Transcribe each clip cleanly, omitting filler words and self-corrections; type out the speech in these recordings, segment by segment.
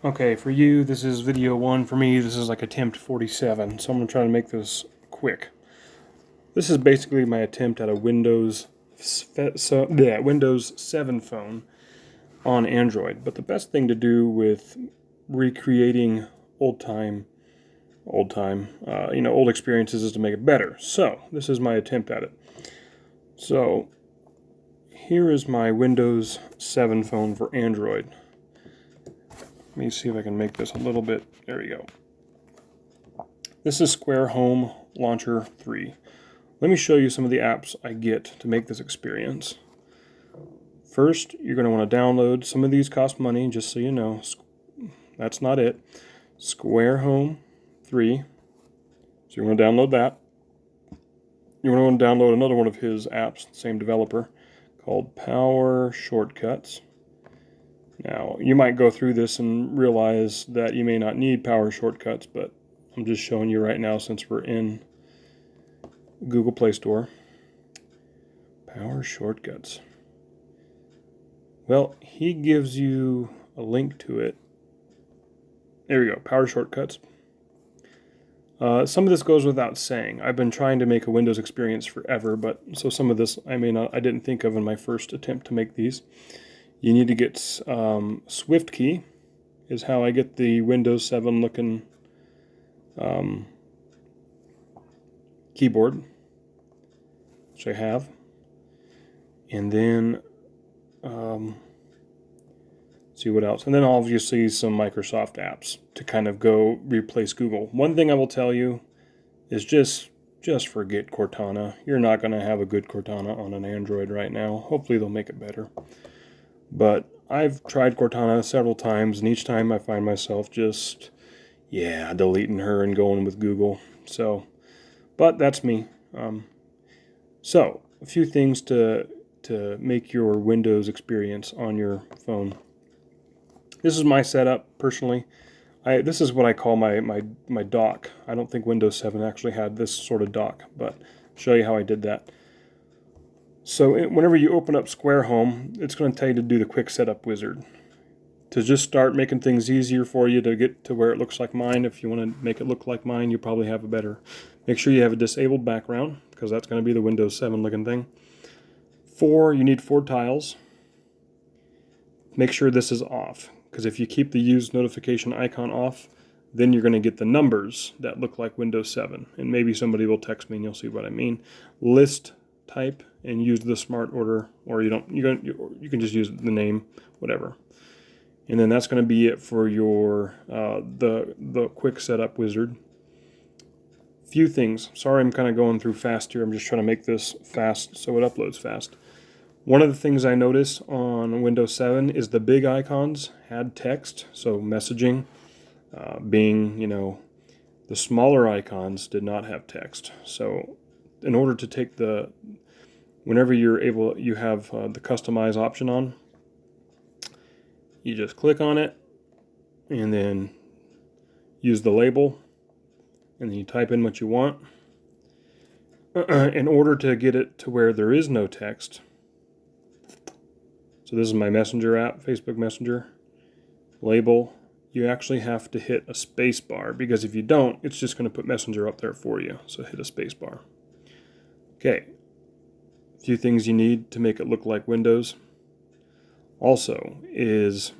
Okay, for you, this is video 1. For me, this is like attempt 47, so I'm going to try to make this quick. This is basically my attempt at a Windows 7 phone on Android. But the best thing to do with recreating old experiences is to make it better. So this is my attempt at it. So here is my Windows 7 phone for Android. Let me see if I can make this a little bit. There we go. This is Square Home Launcher 3. Let me show you some of the apps I get to make this experience. First, you're going to want to download. Some of these cost money, just so you know. That's not it. Square Home 3. So you want to download that. You want to download another one of his apps, same developer, called Power Shortcuts. Now, you might go through this and realize that you may not need Power Shortcuts, but I'm just showing you right now since we're in Google Play Store. Power Shortcuts. Well, he gives you a link to it. There we go, Power Shortcuts. Some of this goes without saying. I've been trying to make a Windows experience forever, but so some of this I didn't think of in my first attempt to make these. You need to get Swift key is how I get the Windows 7 looking keyboard, which I have. And then see what else. And then obviously some Microsoft apps to kind of go replace Google. One thing I will tell you is just forget Cortana. You're not going to have a good Cortana on an Android right now. Hopefully they'll make it better. But I've tried Cortana several times, and each time I find myself just, deleting her and going with Google. So, but that's me. So, a few things to make your Windows experience on your phone. This is my setup, personally. This is what I call my dock. I don't think Windows 7 actually had this sort of dock, but I'll show you how I did that. So whenever you open up Square Home, it's going to tell you to do the quick setup wizard. To just start making things easier for you to get to where it looks like mine. If you want to make it look like mine, you probably have a better. Make sure you have a disabled background, because that's going to be the Windows 7 looking thing. You need 4 tiles. Make sure this is off, because if you keep the use notification icon off, then you're going to get the numbers that look like Windows 7. And maybe somebody will text me and you'll see what I mean. List type and use the smart order, or you can just use the name, whatever. And then that's going to be it for your the quick setup wizard. Few things. Sorry, I'm kind of going through fast here. I'm just trying to make this fast so it uploads fast. One of the things I noticed on Windows 7 is the big icons had text, so messaging, Bing, the smaller icons did not have text. So in order to take whenever you have the customize option on, you just click on it and then use the label and then you type in what you want. In order to get it to where there is no text, so this is my Messenger app, Facebook Messenger, label, you actually have to hit a space bar, because if you don't, it's just going to put Messenger up there for you. So hit a space bar. Okay, a few things you need to make it look like Windows. Also is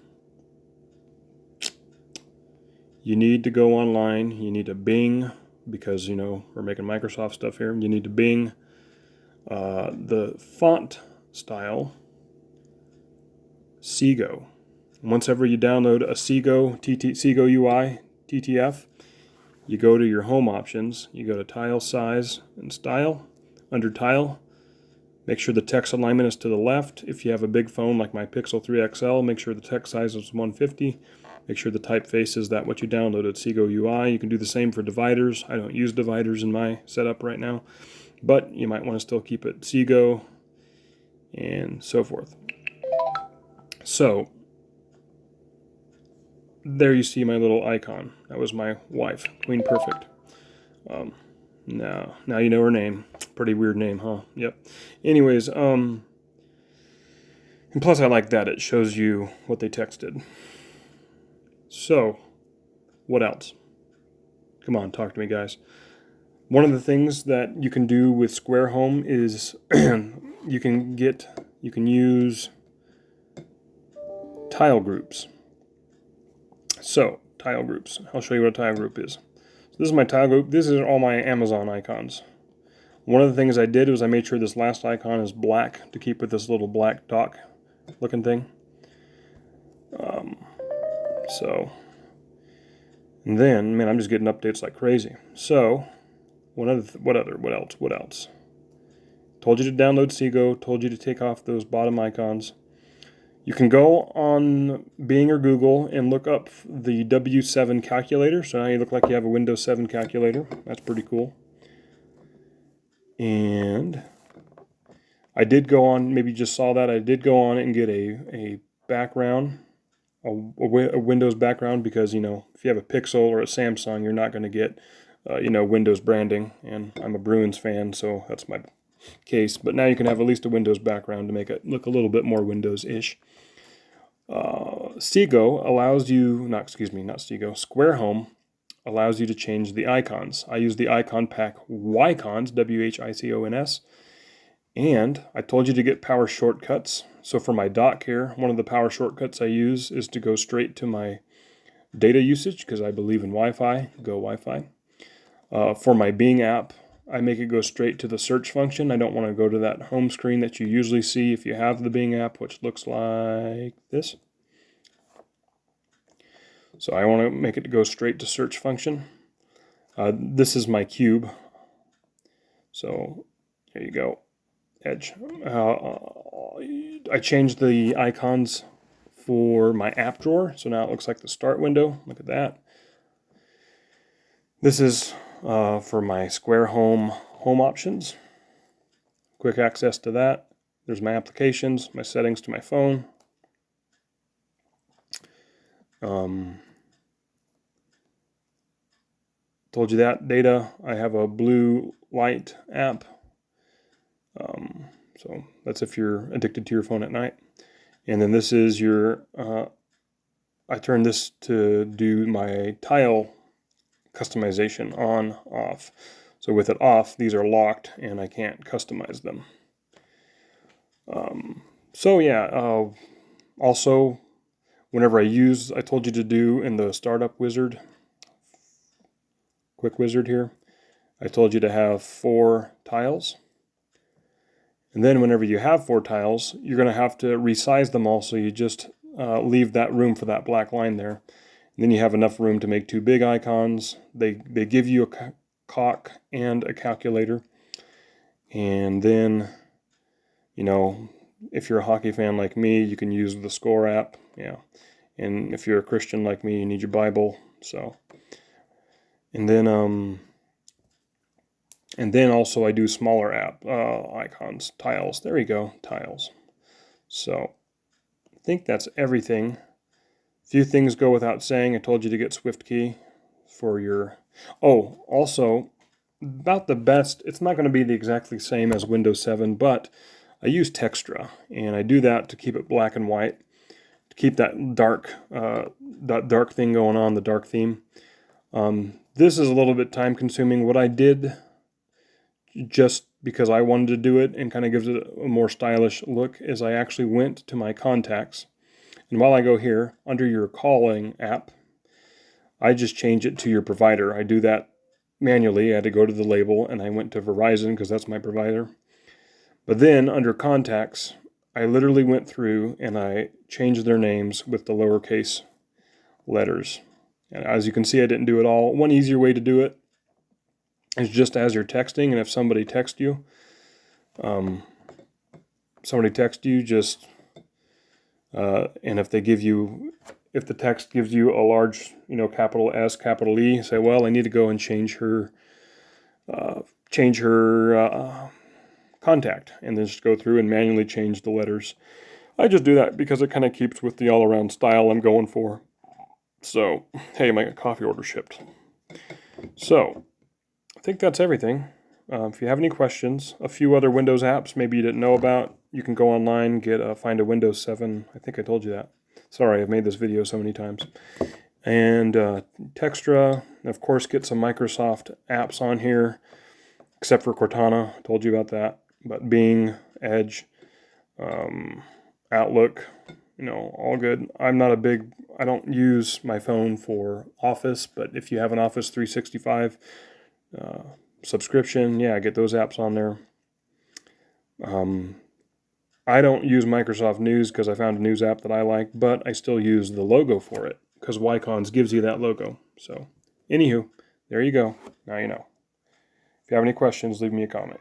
you need to go online. You need to Bing, because we're making Microsoft stuff here. You need to Bing the font style Segoe. Once ever you download a Segoe UI TTF, you go to your home options. You go to tile size and style. Under tile, make sure the text alignment is to the left. If you have a big phone like my Pixel 3 XL, make sure the text size is 150. Make sure the typeface is what you downloaded, Segoe UI. You can do the same for dividers. I don't use dividers in my setup right now, but you might want to still keep it Segoe and so forth. So there you see my little icon. That was my wife, Queen Perfect. Now you know her name. Pretty weird name, huh? Yep. Anyways, and plus I like that. It shows you what they texted. So, what else? Come on, talk to me, guys. One of the things that you can do with Square Home is you can use tile groups. So, tile groups. I'll show you what a tile group is. So this is my tile group. This is all my Amazon icons. One of the things I did was I made sure this last icon is black to keep with this little black dock looking thing. And then, man, I'm just getting updates like crazy. So, what else? Told you to download Segoe, told you to take off those bottom icons. You can go on Bing or Google and look up the W7 calculator. So now you look like you have a Windows 7 calculator. That's pretty cool. And I did go on, maybe you just saw that, I did go on and get a background, a Windows background, because, you know, if you have a Pixel or a Samsung, you're not going to get, Windows branding. And I'm a Bruins fan, so that's my case. But now you can have at least a Windows background to make it look a little bit more Windows-ish. Segoe allows you, not Segoe, Square Home allows you to change the icons. I use the icon pack Whicons, W-H-I-C-O-N-S, and I told you to get power shortcuts. So for my dock here, one of the power shortcuts I use is to go straight to my data usage, because I believe in Wi-Fi, go Wi-Fi. For my Bing app, I make it go straight to the search function. I don't want to go to that home screen that you usually see if you have the Bing app, which looks like this. So I want to make it go straight to search function. This is my cube. So there you go, Edge. I changed the icons for my app drawer. So now it looks like the start window. Look at that. This is for my Square Home options. Quick access to that. There's my applications, my settings to my phone. Told you that. Data, I have a blue light app. So that's if you're addicted to your phone at night. And then this is your, I turn this to do my tile customization on, off. So with it off, these are locked and I can't customize them. Also, whenever I told you to do in the startup wizard, quick wizard here, I told you to have 4 tiles. And then whenever you have 4 tiles, you're going to have to resize them all, so you just leave that room for that black line there. And then you have enough room to make 2 big icons. They give you a cock and a calculator. And then, you know, if you're a hockey fan like me, you can use the Score app. Yeah. And if you're a Christian like me, you need your Bible. So, and then also I do smaller app icons, tiles. There we go, tiles. So I think that's everything. Few things go without saying. I told you to get SwiftKey for your... Oh, also, about the best, it's not going to be the exactly same as Windows 7, but I use Textra, and I do that to keep it black and white, to keep that dark thing going on, the dark theme. This is a little bit time consuming. What I did, just because I wanted to do it and kind of gives it a more stylish look, is I actually went to my contacts. And while I go here, under your calling app, I just change it to your provider. I do that manually. I had to go to the label, and I went to Verizon because that's my provider. But then, under contacts, I literally went through and I changed their names with the lowercase letters. And as you can see, I didn't do it all. One easier way to do it is just as you're texting, and if somebody texts you, just... and if the text gives you a large, capital S, capital E, say, well, I need to go and change her contact, and then just go through and manually change the letters. I just do that because it kind of keeps with the all-around style I'm going for. So, hey, my coffee order shipped. So, I think that's everything. If you have any questions, a few other Windows apps maybe you didn't know about, you can go online, find a Windows 7. I think I told you that. Sorry, I've made this video so many times. And Textra, of course, get some Microsoft apps on here, except for Cortana. I told you about that. But Bing, Edge, Outlook, all good. I don't use my phone for Office, but if you have an Office 365 subscription, yeah, get those apps on there. I don't use Microsoft News because I found a news app that I like, but I still use the logo for it because Whicons gives you that logo. So, anywho, there you go. Now you know. If you have any questions, leave me a comment.